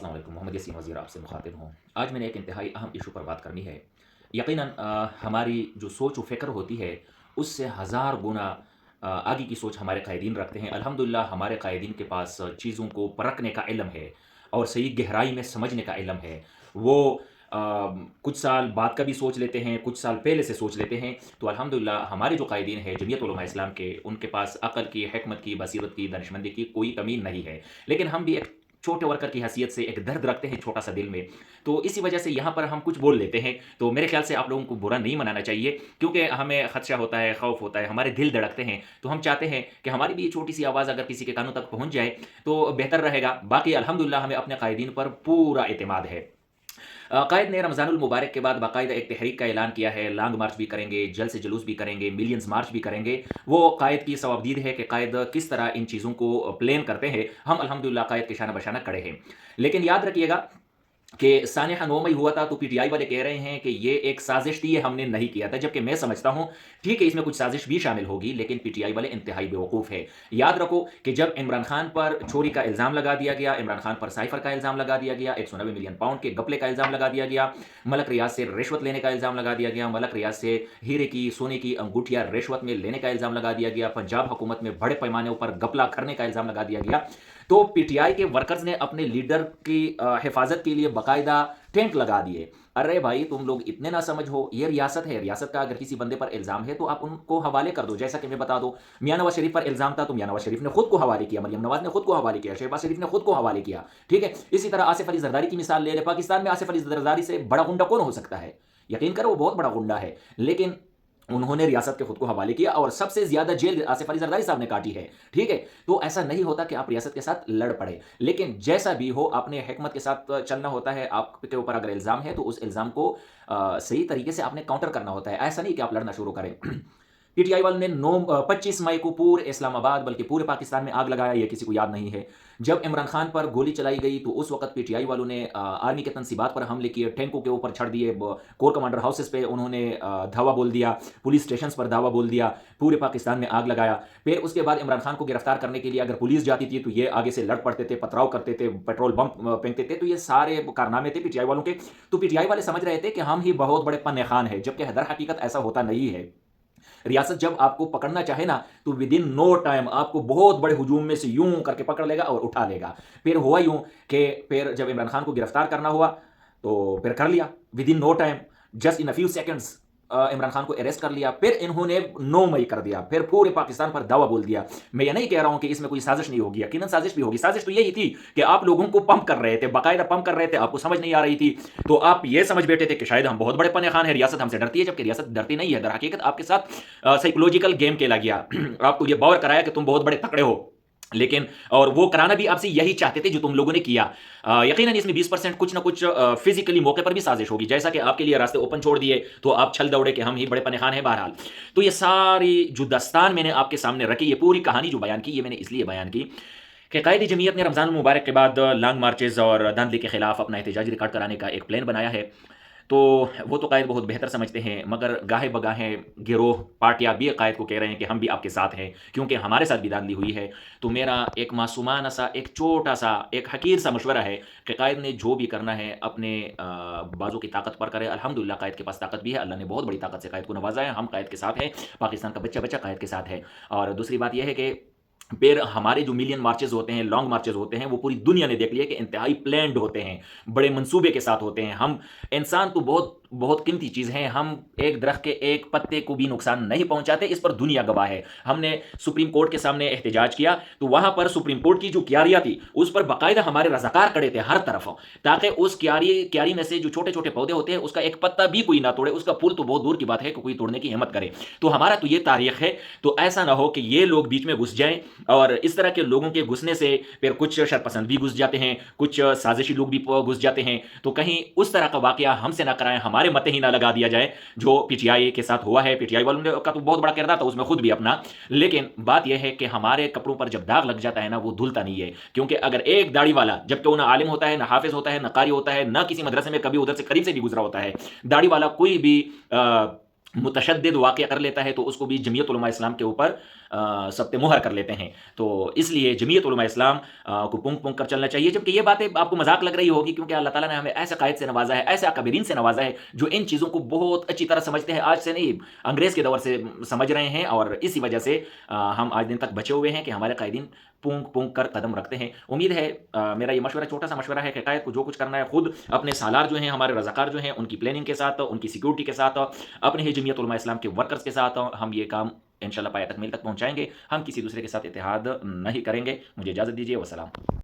अस्सलाम वालेकुम, मोहम्मद यासीन वज़ीर आपसे मुख़ातिब हूँ। आज मैंने एक इंतहाई अहम इशू पर बात करनी है। यकीनन हमारी जो सोच व फ़िक्र होती है, उससे हज़ार गुना आगे की सोच हमारे कायदीन रखते हैं। अल्हम्दुलिल्लाह हमारे कायदीन के पास चीज़ों को परखने का इल्म है और सही गहराई में समझने का इल्म है। वो अ, कुछ साल बाद का भी सोच लेते हैं, कुछ साल पहले से सोच लेते हैं। तो अल्हम्दुलिल्लाह हमारे जो कायदीन हैं जमीयत उलमा इस्लाम के, उनके पास अक़ल की, हिकमत की, बसीरत की, दानिशमंदी की कोई कमी नहीं है। लेकिन हम भी एक छोटे वर्कर की हैसियत से एक दर्द रखते हैं छोटा-सा दिल में। तो इसी वजह से यहाँ पर हम कुछ बोल लेते हैं। तो मेरे ख़्याल से आप लोगों को बुरा नहीं मनाना चाहिए, क्योंकि हमें ख़दशा होता है, ख़ौफ़ होता है, हमारे दिल धड़कते हैं। तो हम चाहते हैं कि हमारी भी ये छोटी-सी आवाज़ अगर किसी के कानों तक पहुँच जाए, तो बेहतर रहेगा। बाकी अल्हम्दुलिल्लाह हमें अपने कायदीन पर पूरा एतमाद है। कायद ने रमज़ानुल मुबारक के बाद बाकायदा एक तहरीक का ऐलान किया है, लॉन्ग मार्च भी करेंगे, जलसे जुलूस भी करेंगे, मिलियंस मार्च भी करेंगे। वो कायद की सवाबदीद है कि कायद किस तरह इन चीज़ों को प्लान करते हैं। हम अल्हम्दुलिल्लाह कायद के शाना बशाना खड़े हैं। लेकिन याद रखिएगा कि सानिया 9 मई हुआ था, तो पीटीआई वाले कह रहे हैं कि ये एक साजिश थी, ये हमने नहीं किया था। जबकि मैं समझता हूँ, ठीक है, इसमें कुछ साजिश भी शामिल होगी, लेकिन पीटीआई वाले इंतहाई बेवकूफ़ है। याद रखो कि जब इमरान खान पर चोरी का इल्ज़ाम लगा दिया गया, इमरान खान पर साइफ़र का इल्ज़ाम लगा दिया गया, 190 मिलियन पाउंड के घपले का इल्ज़ाम लगा दिया गया, मलक रियाज से रिश्वत लेने का इल्ज़ाम लगा दिया गया, मलक रियाज से हीरे की, सोने की अंगूठियाँ रिश्वत में लेने का इल्ज़ाम लगा दिया गया, पंजाब हुकूमत में बड़े पैमाने पर घपला करने का इल्ज़ाम लगा दिया गया। तो पीटीआई के वर्कर्स ने अपने लीडर की हिफाजत के लिए बाकायदा टेंट लगा दिए। अरे भाई, तुम लोग इतने ना समझ हो, ये रियासत है। रियासत का अगर किसी बंदे पर इल्ज़ाम है तो आप उनको हवाले कर दो। जैसा कि मैं बता दूं, मियां नवाज शरीफ पर इल्ज़ाम था तो मियां नवाज शरीफ ने खुद को हवाले किया, मरियम नवाज ने खुद को हवाले किया, शहबाज शरीफ ने खुद को हवाले किया। ठीक है, इसी तरह आसिफ अली जरदारी की मिसाल ले ले। पाकिस्तान में आसिफ अली जरदारी से बड़ा गुंडा कौन हो सकता है? यकीन करो, वो बहुत बड़ा गुंडा है। लेकिन उन्होंने रियासत के खुद को हवाले किया और सबसे ज्यादा जेल आसिफ अली जरदारी साहब ने काटी है। ठीक है, तो ऐसा नहीं होता कि आप रियासत के साथ लड़ पड़े। लेकिन जैसा भी हो, आपने हिकमत के साथ चलना होता है। आपके ऊपर अगर इल्जाम है तो उस इल्जाम को सही तरीके से आपने काउंटर करना होता है। ऐसा नहीं कि आप लड़ना शुरू करें। पीटीआई वालों ने 25 मई को पूरे इस्लामाबाद बल्कि पूरे पाकिस्तान में आग लगाया, ये किसी को याद नहीं है। जब इमरान खान पर गोली चलाई गई तो उस वक्त पीटीआई वालों ने आर्मी के तनसीबात पर हमले किए, टैंकों के ऊपर छड़ दिए, कोर कमांडर हाउसेस पे उन्होंने धावा बोल दिया, पुलिस स्टेशन पर धावा बोल दिया, पूरे पाकिस्तान में आग लगाया। फिर उसके बाद इमरान खान को गिरफ्तार करने के लिए अगर पुलिस जाती थी तो ये आगे से लड़ पड़ते थे, पथराव करते थे, पेट्रोल बम फेंकते थे। तो ये सारे कारनामे थे पीटीआई वालों के। तो पीटीआई वाले समझ रहे थे कि हम ही बहुत बड़े पन्ने खान हैं, जबकि दर हकीकत ऐसा होता नहीं है। रियासत जब आपको पकड़ना चाहे ना, तो विद इन नो टाइम आपको बहुत बड़े हुजूम में से यूं करके पकड़ लेगा और उठा लेगा। फिर हुआ यूं कि फिर जब इमरान खान को गिरफ्तार करना हुआ तो फिर कर लिया within no time, just in a few seconds Imran Khan को अरेस्ट कर लिया। फिर इन्होंने 9 मई कर दिया, फिर पूरे पाकिस्तान पर दावा बोल दिया। मैं ये नहीं कह रहा हूं कि इसमें कोई साजिश नहीं होगी, यकीनन साजिश भी होगी। साजिश तो यही थी कि आप लोगों को पंप कर रहे थे, बाकायदा पंप कर रहे थे, आपको समझ नहीं आ रही थी। तो आप ये समझ बैठे थे कि शायद हम बहुत बड़े पन्ने खान हैं, रियासत हमसे डरती है, जबकि रियासत डरती नहीं है। दर हकीकत आपके साथ साइकोलॉजिकल गेम खेला गया। आपको ये बावर कराया कि तुम बहुत बड़े तकड़े हो। लेकिन और वो कराना भी आपसे यही चाहते थे जो तुम लोगों ने किया। यकीनन इसमें 20% कुछ ना कुछ फिजिकली मौके पर भी साजिश होगी। जैसा कि आपके लिए रास्ते ओपन छोड़ दिए तो आप छल दौड़े कि हम ही बड़े पनेखान हैं। बहरहाल, तो ये सारी जो दस्तान मैंने आपके सामने रखी, ये पूरी कहानी जो बयान की, ये मैंने इसलिए बयान की कि कायदी जमीयत ने रमज़ान मुबारक के बाद लॉन्ग मार्चेज और धांधली के खिलाफ अपना एहतजाजी रिकॉर्ड कराने का एक प्लान बनाया है। तो वो तो कायद बहुत बेहतर समझते हैं, मगर गाहे बगाहे गिरोह पार्टियाँ भी कायद को कह रहे हैं कि हम भी आपके साथ हैं, क्योंकि हमारे साथ भी धांधली हुई है। तो मेरा एक मासूमाना सा, एक छोटा सा, एक हकीर सा मशवरा है कि कायद ने जो भी करना है अपने बाजू की ताकत पर करे। अल्हम्दुलिल्लाह कायद के पास ताकत भी है, अल्लाह ने बहुत बड़ी ताकत से कायद को नवाजा है। हम कायद के साथ हैं, पाकिस्तान का बच्चा बच्चा कायद के साथ है। और दूसरी बात यह है कि फिर हमारे जो मिलियन मार्चेस होते हैं, लॉन्ग मार्चेस होते हैं, वो पूरी दुनिया ने देख लिया कि इंतहाई प्लान्ड होते हैं, बड़े मंसूबे के साथ होते हैं। हम इंसान तो बहुत बहुत कीमती चीज़ हैं, हम एक दरख्त के एक पत्ते को भी नुकसान नहीं पहुंचाते, इस पर दुनिया गवाह है। हमने सुप्रीम कोर्ट के सामने एहतजाज किया तो वहां पर सुप्रीम कोर्ट की जो क्यारियां थी उस पर बाकायदा हमारे रजाकार खड़े थे हर तरफ, ताकि उस क्यारी में से जो छोटे छोटे पौधे होते हैं उसका एक पत्ता भी कोई ना तोड़े, उसका फूल तो बहुत दूर की बात है कि कोई तोड़ने की हिम्मत करे। तो हमारा तो ये तारीख है। तो ऐसा ना हो कि ये लोग बीच में घुस जाएं, और इस तरह के लोगों के घुसने से फिर कुछ शरपसंद भी घुस जाते हैं, कुछ साजिशी लोग भी घुस जाते हैं। तो कहीं उस तरह का वाकया हमसे ना कराएं, हमारे मते ही ना लगा दिया जाए जो पीटीआई के साथ हुआ है। पीटीआई वालों का तो बहुत बड़ा किरदार था उसमें, खुद भी अपना। लेकिन बात यह है कि हमारे कपड़ों पर जब दाग लग जाता है ना, वो धुलता नहीं है। क्योंकि अगर एक दाढ़ी वाला, जबकि वो ना आलिम होता है, ना हाफिज होता है, ना कारी होता है, ना किसी मदरसे में कभी उधर से करीब से भी गुजरा होता है, दाढ़ी वाला कोई भी मुतशद्दिद वाक़या कर लेता है तो उसको भी जमीयत उलमा इस्लाम के ऊपर ضبط मोहर कर लेते हैं। तो इसलिए जमीयत उलमा इस्लाम को पुंग पुंग कर चलना चाहिए, जबकि ये बातें आपको मजाक लग रही होगी, क्योंकि अल्लाह ताला ने हमें ऐसे कायद से नवाजा है, ऐसे अकाबरीन से नवाजा है, जो इन चीज़ों को बहुत अच्छी तरह समझते हैं। आज से नहीं, अंग्रेज़ के दौर से समझ रहे हैं, और इसी वजह से हम आज दिन तक बचे हुए हैं कि हमारे कायदीन पूंग पूंग कर कदम रखते हैं। उम्मीद है मेरा ये मशवरा, छोटा सा मशवरा है, कि कायद को जो कुछ करना है खुद अपने सालार जो हैं, हमारे रज़ाकार जो हैं, उनकी प्लानिंग के साथ, उनकी सिक्योरिटी के साथ, अपने ही जमीयत उलमा इस्लाम के वर्कर्स के साथ हम ये काम इंशाल्लाह पाया तकमील तक पहुँचाएँगे। हम किसी दूसरे के साथ इत्तेहाद नहीं करेंगे। मुझे इजाज़त दीजिए। वस्सलाम।